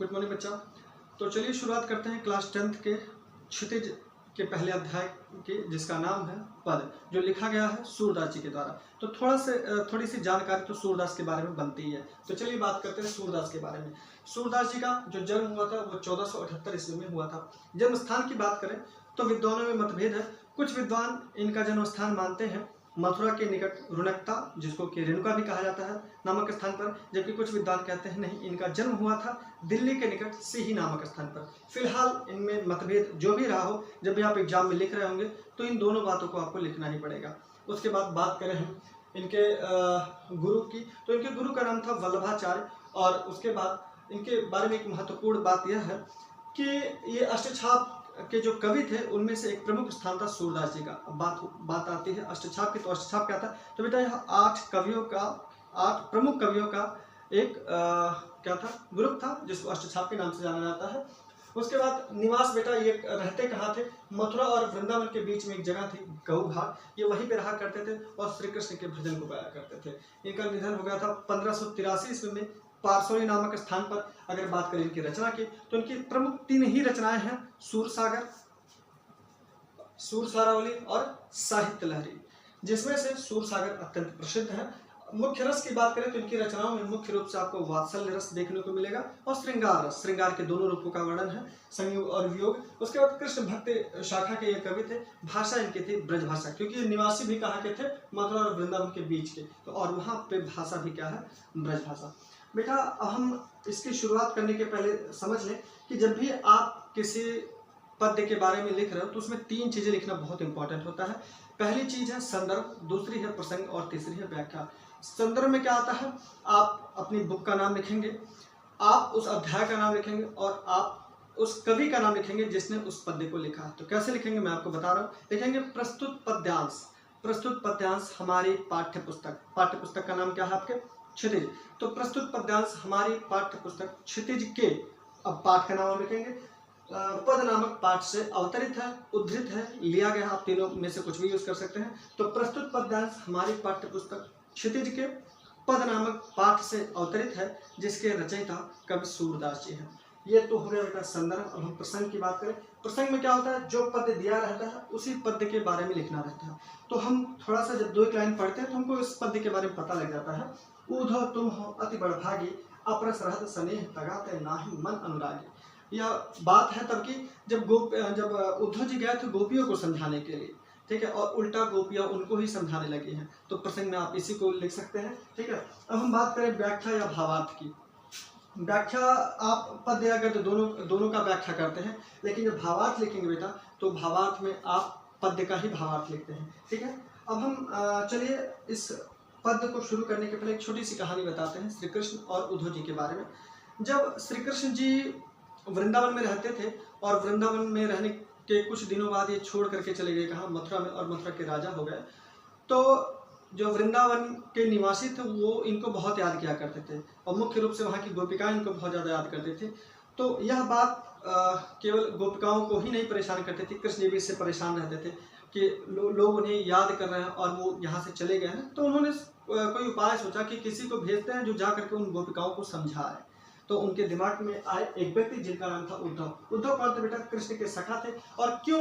Good morning बच्चा। तो चलिए शुरुआत करते हैं क्लास 10th के क्षितिज के पहले अध्याय के, जिसका नाम है पद, जो लिखा गया है सूरदास जी के द्वारा। तो थोड़ी सी जानकारी तो सूरदास के बारे में बनती है। तो चलिए बात करते हैं सूरदास के बारे में। सूरदास जी का जो जन्म हुआ था वो 1478 ईस्वी में हुआ था। जन्म स्थान की बात करें तो विद्वानों में मतभेद है। कुछ विद्वान इनका जन्म स्थान मानते हैं मथुरा के निकट रुणकता, जिसको कि रेणुका भी कहा जाता है, नामक स्थान पर, जबकि कुछ विद्वान कहते हैं नहीं, इनका जन्म हुआ था दिल्ली के निकट सिही नामक स्थान पर। फिलहाल इनमें मतभेद जो भी रहा हो, जब भी आप एग्जाम में लिख रहे होंगे तो इन दोनों बातों को आपको लिखना ही पड़ेगा। उसके बाद बात करें हम इनके गुरु की, तो इनके गुरु का नाम था वल्लभाचार्य। और उसके बाद इनके बारे में एक महत्वपूर्ण बात यह है कि ये अष्टछाप के जो कवि थे उनमें से एक प्रमुख स्थान था सूरदास जी का। अब बात आती है अष्टछाप की, तो अष्टछाप क्या था? तो बेटा यह 8 प्रमुख कवियों का एक क्या था, ग्रुप था, जिसको अष्टछाप के नाम से जाना जाता है। उसके बाद निवास बेटा ये रहते कहाँ थे? मथुरा और वृंदावन के बीच में एक जगह थी गऊ घाट, ये वहीं पे रहा करते थे और श्री कृष्ण के भजन को गाया करते थे। इनका निधन हो गया था 1583 ईस्वी में पारसौनी नामक स्थान पर। अगर बात करें इनकी रचना की, तो इनकी प्रमुख 3 ही रचनाएं हैं, सूरसागर, सूरसारावली और साहित्य लहरी, जिसमें से सूरसागर अत्यंत प्रसिद्ध है। मुख्य रस की बात करें तो इनकी रचनाओं में मुख्य रूप से आपको वात्सल्य रस देखने को मिलेगा और श्रृंगार रस, श्रृंगार के दोनों रूपों का वर्णन है, संयोग और वियोग। उसके बाद कृष्ण भक्ति शाखा के ये कवि थे। भाषा इनकी थी ब्रज भाषा, क्योंकि निवासी भी कहाँ के थे? मथुरा और वृंदावन के बीच के, तो और वहाँ पे भाषा भी क्या है? ब्रज भाषा। बेटा हम इसकी शुरुआत करने के पहले समझ लें कि जब भी आप किसी पद्य के बारे में लिख रहे हो तो उसमें 3 चीजें लिखना बहुत इंपॉर्टेंट होता है। पहली चीज है संदर्भ, दूसरी है प्रसंग और तीसरी है व्याख्या। संदर्भ में क्या आता है? आप अपनी बुक का नाम लिखेंगे, आप उस अध्याय का नाम लिखेंगे और आप उस कवि का नाम लिखेंगे जिसने उस पद्य को लिखा है। तो कैसे लिखेंगे मैं आपको बता रहा हूँ। लिखेंगे प्रस्तुत पद्यांश। प्रस्तुत पद्यांश हमारी पाठ्य पुस्तक का नाम क्या है आपके? क्षितिज। तो प्रस्तुत पद्यांश हमारी पाठ्य पुस्तक क्षितिज के, अब पाठ का नाम लिखेंगे, पद नामक पाठ से अवतरित है, उद्धृत है, लिया गया, आप तीनों में से कुछ भी यूज कर सकते हैं। तो प्रस्तुत पद्यांश हमारी पाठ्य पुस्तक क्षितिज के पद नामक पाठ से अवतरित है, जिसके रचयिता कवि सूरदास जी हैं। ये तो हो गया बेटा संदर्भ। अब हम प्रसंग की बात करें। प्रसंग में क्या होता है? जो पद्य दिया रहता है उसी पद्य के बारे में लिखना रहता है। तो हम थोड़ा सा जब 2 लाइन पढ़ते हैं तो हमको इस पद्य के बारे में पता लग जाता है। ऊधो तुम हो अति बड़भागी, अपरस रहत स्नेह तगाते नाहि मन अनुरागी। यह बात है तब की जब उद्धव जी गए थे गोपियों को समझाने के लिए, ठीक है, और उल्टा गोपियां उनको ही समझाने लगी हैं। तो प्रसंग में आप इसी को लिख सकते हैं, ठीक है। अब हम बात करें व्याख्या या भावार्थ की। व्याख्या आप पद्य अगर तो दोनों का व्याख्या करते हैं, लेकिन जब भावार्थ लिखेंगे बेटा तो भावार्थ में आप पद्य का ही भावार्थ लिखते हैं, ठीक है। अब हम चलिए इस पद्य को शुरू करने के पहले एक छोटी सी कहानी बताते हैं श्री कृष्ण और उद्धव जी के बारे में। जब श्री कृष्ण जी वृंदावन में रहते थे और वृंदावन में रहने के कुछ दिनों बाद ये छोड़ करके चले गए कहाँ? मथुरा में, और मथुरा के राजा हो गए। तो जो वृंदावन के निवासी थे वो इनको बहुत याद किया करते थे और मुख्य रूप से वहाँ की गोपिकाएं इनको बहुत ज़्यादा याद करते थे। तो यह बात केवल गोपिकाओं को ही नहीं परेशान करती थी, कृष्ण भी इससे परेशान रहते थे कि लोग उन्हें याद कर रहे हैं और वो यहाँ से चले गए हैं। तो उन्होंने कोई उपाय सोचा कि किसी को भेजते हैं जो जा करके उन गोपिकाओं को समझाए। तो उनके दिमाग में आए एक व्यक्ति जिनका नाम था उद्धव। उद्धव कौन थे बेटा? कृष्ण के सखा थे। और क्यों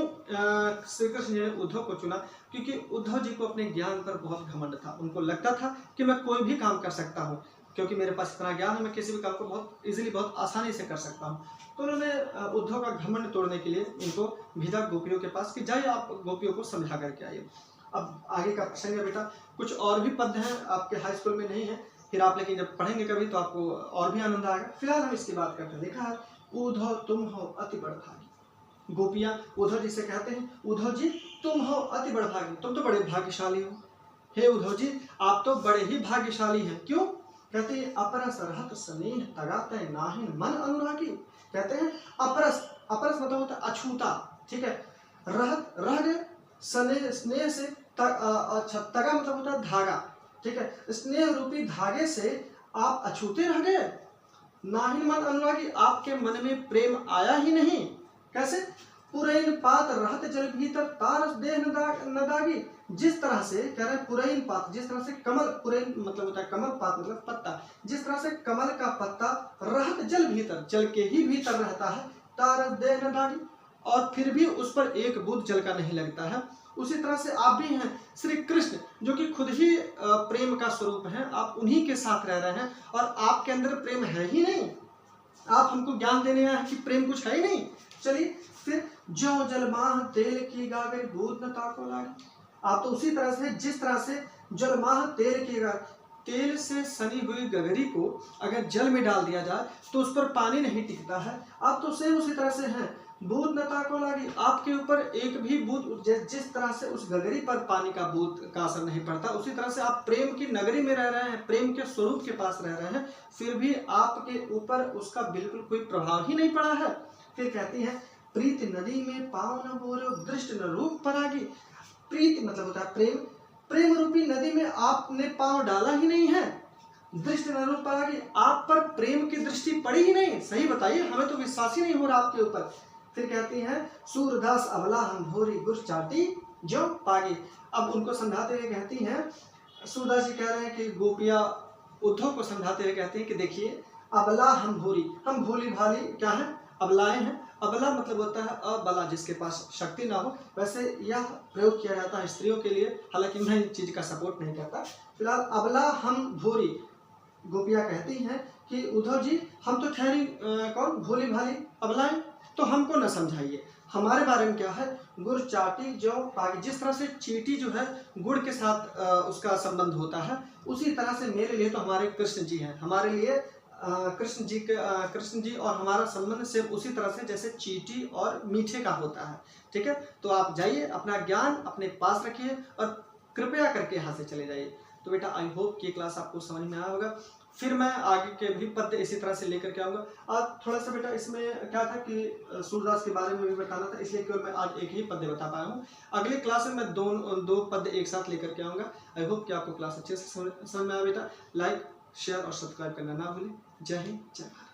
श्री कृष्ण ने उद्धव को चुना? क्योंकि उद्धव जी को अपने ज्ञान पर बहुत घमंड था। उनको लगता था कि मैं कोई भी काम कर सकता हूँ, क्योंकि मेरे पास इतना ज्ञान है, मैं किसी भी काम को बहुत इजीली, बहुत आसानी से कर सकता हूँ। तो उन्होंने उद्धव का घमंड तोड़ने के लिए इनको भेजा गोपियों के पास कि जाइए आप गोपियों को समझा करके आइए। अब आगे का प्रसंग है बेटा, कुछ और भी पद्य हैं, आपके हाई स्कूल में नहीं है, फिर आप लेकिन जब पढ़ेंगे कभी तो आपको और भी आनंद आएगा। फिलहाल हम इसकी बात करते हैं। देखा है, उद्धव तुम हो अति बड़भागी। गोपियां उद्धव जी से कहते हैं, उद्धव जी तुम हो अति बड़भागी, तुम तो बड़े भाग्यशाली हो। हे उद्धव जी आप तो बड़े ही भाग्यशाली हैं। क्यों? कहते हैं अपरस रहत स्नेह तगाते नाहि मन अनुरागी। कहते हैं अपरस मतलब होता है अछूता, ठीक है, रहत रह गए, स्नेह से तगा मतलब होता है धागा, ठीक है, स्नेह रूपी धागे से आप अछूते रह गए। नाहि मन अनुरागी, आपके मन में प्रेम आया ही नहीं। कैसे? पुरैन पात रहत जल भीतर तारस देह न दागी। जिस तरह से कह रहे हैं पुरैन पात, जिस तरह से कमल, पुरैन मतलब होता है कमल, पात मतलब पत्ता, जिस तरह से कमल का पत्ता रहत जल भीतर, जल के ही भीतर रहता है, तारस देह न दागी, और फिर भी उस पर एक बूंद जल का नहीं लगता है, उसी तरह से आप भी हैं श्री कृष्ण, जो कि खुद ही प्रेम का स्वरूप हैं। आप उन्हीं के साथ रह रहे हैं और आपके अंदर प्रेम है ही नहीं। आप हमको ज्ञान देने आए हैं कि प्रेम कुछ है ही नहीं। चलिए फिर, जो जलमाह तेल की गागर बूंद न ताको लागी। आप तो उसी तरह से, जिस तरह से जलमाह तेल की गागर, तेल से सनी हुई गगरी को अगर जल में डाल दिया जाए तो उस पर पानी नहीं टिकता है। आप तो सेम उसी तरह से हैं, बूंद न ताको लागी। आपके ऊपर एक भी बूंद, जिस तरह से उस गगरी पर पानी का बूंद का असर नहीं पड़ता, उसी तरह से आप प्रेम की नगरी में रह रहे हैं, प्रेम के स्वरूप के पास रह रहे हैं, फिर भी आपके ऊपर उसका बिल्कुल कोई प्रभाव ही नहीं पड़ा है। फिर कहती है, प्रीति नदी में पाँव न बोलो दृष्ट न रूप परागी। प्रीति मतलब होता है प्रेम, प्रेम रूपी नदी में आपने पाँव डाला ही नहीं है, दृष्ट न रूप परागी, आप पर प्रेम की दृष्टि पड़ी ही नहीं। सही बताइए, हमें तो विश्वास ही नहीं हो रहा आपके ऊपर। फिर कहती हैं, सूरदास अबला हम भोरी गुर चाटी जो पागी। अब उनको समझाते हुए कहती हैं, सूरदास जी कह रहे हैं कि गोपियाँ उद्धव को समझाते हुए कहते हैं कि देखिए, अबला हम भोरी, हम भोली भाली क्या है, अबलाएं हैं। अबला मतलब होता है अबला, जिसके पास शक्ति ना हो। वैसे यह प्रयोग किया जाता है स्त्रियों के लिए, हालांकि मैं इस चीज का सपोर्ट नहीं करता। फिलहाल अबला हम भोरी, गोपियाँ कहती हैं कि उद्धव जी हम तो ठहरी कौन, भोली भाली अबलाएं, तो हमको न समझाइए, हमारे बारे में क्या है, गुड़ चाटी जो पागी। जिस तरह से चींटी जो है गुड़ के साथ उसका संबंध होता है, उसी तरह से मेरे लिए तो हमारे कृष्ण जी हैं, हमारे लिए कृष्ण जी और हमारा संबंध सिर्फ उसी तरह से जैसे चींटी और मीठे का होता है। ठीक है, तो आप जाइए, अपना ज्ञान अपने पास रखिए और कृपया करके यहाँ से चले जाइए। तो बेटा आई होप कि क्लास आपको समझ में आया होगा। फिर मैं आगे के भी पद्य इसी तरह से लेकर के आऊँगा। आज थोड़ा सा बेटा इसमें क्या था कि सूरदास के बारे में भी बताना था, इसलिए केवल मैं आज एक ही पद्य बता पाया हूँ। अगले क्लास में मैं दो पद्य एक साथ लेकर के आऊँगा। आई होप कि आपको क्लास अच्छे से समझ में आया बेटा। लाइक, शेयर और सब्सक्राइब करना ना भूलें। जय हिंद, जय भारत।